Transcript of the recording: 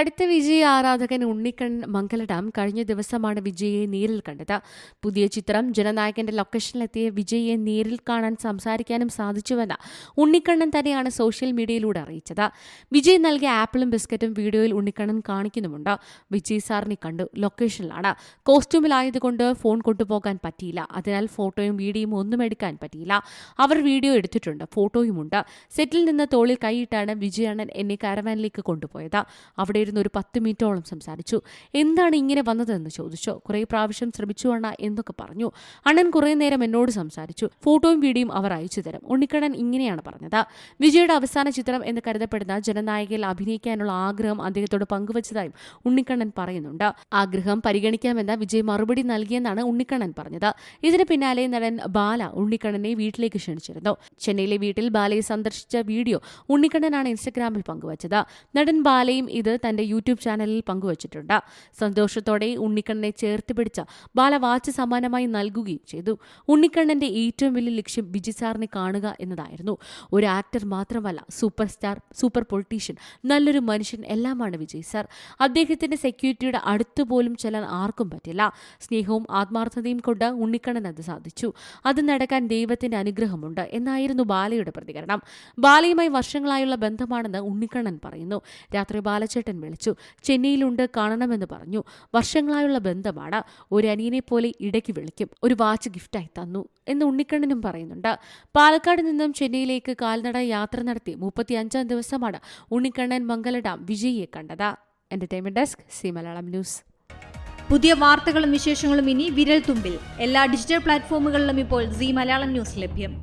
കടുത്ത വിജയ് ആരാധകൻ ഉണ്ണിക്കണ്ണൻ മംഗലഡാം കഴിഞ്ഞ ദിവസമാണ് വിജയെ നേരിൽ കണ്ടത്. പുതിയ ചിത്രം ജനനായകന്റെ ലൊക്കേഷനിലെത്തിയ വിജയെ നേരിൽ കാണാൻ സംസാരിക്കാനും സാധിച്ചുവെന്ന് ഉണ്ണിക്കണ്ണൻ തന്നെയാണ് സോഷ്യൽ മീഡിയയിലൂടെ അറിയിച്ചത്. വിജയ് നൽകിയ ആപ്പിളും ബിസ്ക്കറ്റും വീഡിയോയിൽ ഉണ്ണിക്കണ്ണൻ കാണിക്കുന്നുമുണ്ട്. വിജയ് സാറിനെ കണ്ടു, ലൊക്കേഷനിലാണ്. കോസ്റ്റ്യൂമിലായതുകൊണ്ട് ഫോൺ കൊണ്ടുപോകാൻ പറ്റിയില്ല. അതിനാൽ ഫോട്ടോയും വീഡിയോയും ഒന്നും എടുക്കാൻ പറ്റിയില്ല. അവർ വീഡിയോ എടുത്തിട്ടുണ്ട്, ഫോട്ടോയുമുണ്ട്. സെറ്റിൽ നിന്ന് തോളിൽ കൈയിട്ടാണ് വിജയ് അണ്ണൻ എന്നെ കാരവാനിലേക്ക് കൊണ്ടുപോയത്. അവിടെ ഇരുന്ന് ഒരു 10 മിനിറ്റോളം സംസാരിച്ചു. എന്താണ് ഇങ്ങനെ വന്നതെന്ന് ചോദിച്ചു. കുറേ പ്രാവശ്യം ശ്രമിച്ചു അണ്ണ എന്നൊക്കെ പറഞ്ഞു. അണ്ണൻ കുറേ നേരം എന്നോട് സംസാരിച്ചു. ഫോട്ടോയും വീഡിയോയും അവർ അയച്ചു തരും. ഉണ്ണിക്കണ്ണൻ ഇങ്ങനെയാണ് പറഞ്ഞത്. വിജയുടെ അവസാന ചിത്രം എന്ന് കരുതപ്പെടുന്ന ജനനായകയിൽ അഭിനയിക്കാനുള്ള ആഗ്രഹം അദ്ദേഹത്തോട് പങ്കുവച്ചതായും ഉണ്ണിക്കണ്ണൻ പറയുന്നുണ്ട്. ആഗ്രഹം പരിഗണിക്കാമെന്ന് വിജയ് മറുപടി നൽകിയെന്നാണ് ഉണ്ണിക്കണ്ണൻ പറഞ്ഞത്. ഇതിന് പിന്നാലെ നടൻ ബാല ഉണ്ണിക്കണ്ണനെ വീട്ടിലേക്ക് ക്ഷണിച്ചിരുന്നു. ചെന്നൈയിലെ വീട്ടിൽ ബാലയെ സന്ദർശിച്ച വീഡിയോ ഉണ്ണിക്കണ്ണനാണ് ഇൻസ്റ്റഗ്രാമിൽ പങ്കുവച്ചത്. നടൻ ബാലയും ഇത് തന്റെ യൂട്യൂബ് ചാനലിൽ പങ്കുവച്ചിട്ടുണ്ട്. സന്തോഷത്തോടെ ഉണ്ണിക്കണ്ണനെ ചേർത്ത് പിടിച്ച ബാല വാച്ച് സമ്മാനമായി നൽകുകയും ചെയ്തു. ഉണ്ണിക്കണ്ണന്റെ ഏറ്റവും വലിയ ലക്ഷ്യം വിജയ് സാറിനെ കാണുക എന്നതായിരുന്നു. ഒരു ആക്ടർ മാത്രമല്ല, സൂപ്പർ സ്റ്റാർ, സൂപ്പർ പൊളിറ്റീഷ്യൻ, നല്ലൊരു മനുഷ്യൻ എല്ലാമാണ് വിജയ് സാർ. അദ്ദേഹത്തിന്റെ സെക്യൂരിറ്റിയുടെ അടുത്തുപോലും ചെല്ലാൻ ആർക്കും പറ്റില്ല. സ്നേഹവും ആത്മാർത്ഥതയും കൊണ്ട് ഉണ്ണിക്കണ്ണൻ അത് സാധിച്ചു. അത് നടക്കാൻ ദൈവത്തിന്റെ അനുഗ്രഹമുണ്ട് എന്നായിരുന്നു ബാലയുടെ പ്രതികരണം. ബാലയുമായി വർഷങ്ങളായുള്ള ബന്ധമാണെന്ന് ഉണ്ണിക്കണ്ണൻ പറയുന്നു. രാത്രി ബാലച്ചേട്ടൻ വിളിച്ചു. ചെന്നൈയിലുണ്ട്, കാണണമെന്ന് പറഞ്ഞു. വർഷങ്ങളായുള്ള ബന്ധമാണ്. ഒരു അനിയനെ പോലെ ഇടയ്ക്ക് വിളിക്കും. ഒരു വാച്ച് ഗിഫ്റ്റായി തന്നു എന്ന് ഉണ്ണിക്കണ്ണനും പറയുന്നുണ്ട്. പാലക്കാട് നിന്നും ചെന്നൈയിലേക്ക് കാൽനട യാത്ര നടത്തി 35-ാം ദിവസമാണ് ഉണ്ണിക്കണ്ണൻ മംഗലഡാം വിജയിയെ കണ്ടത്. Entertainment desk, C Malayalam news. പുതിയ വാർത്തകളും വിശേഷങ്ങളും ഇനി വിരൽ തുമ്പിൽ. എല്ലാ ഡിജിറ്റൽ പ്ലാറ്റ്ഫോമുകളിലും ഇപ്പോൾ സി മലയാളം ന്യൂസ് ലഭ്യം.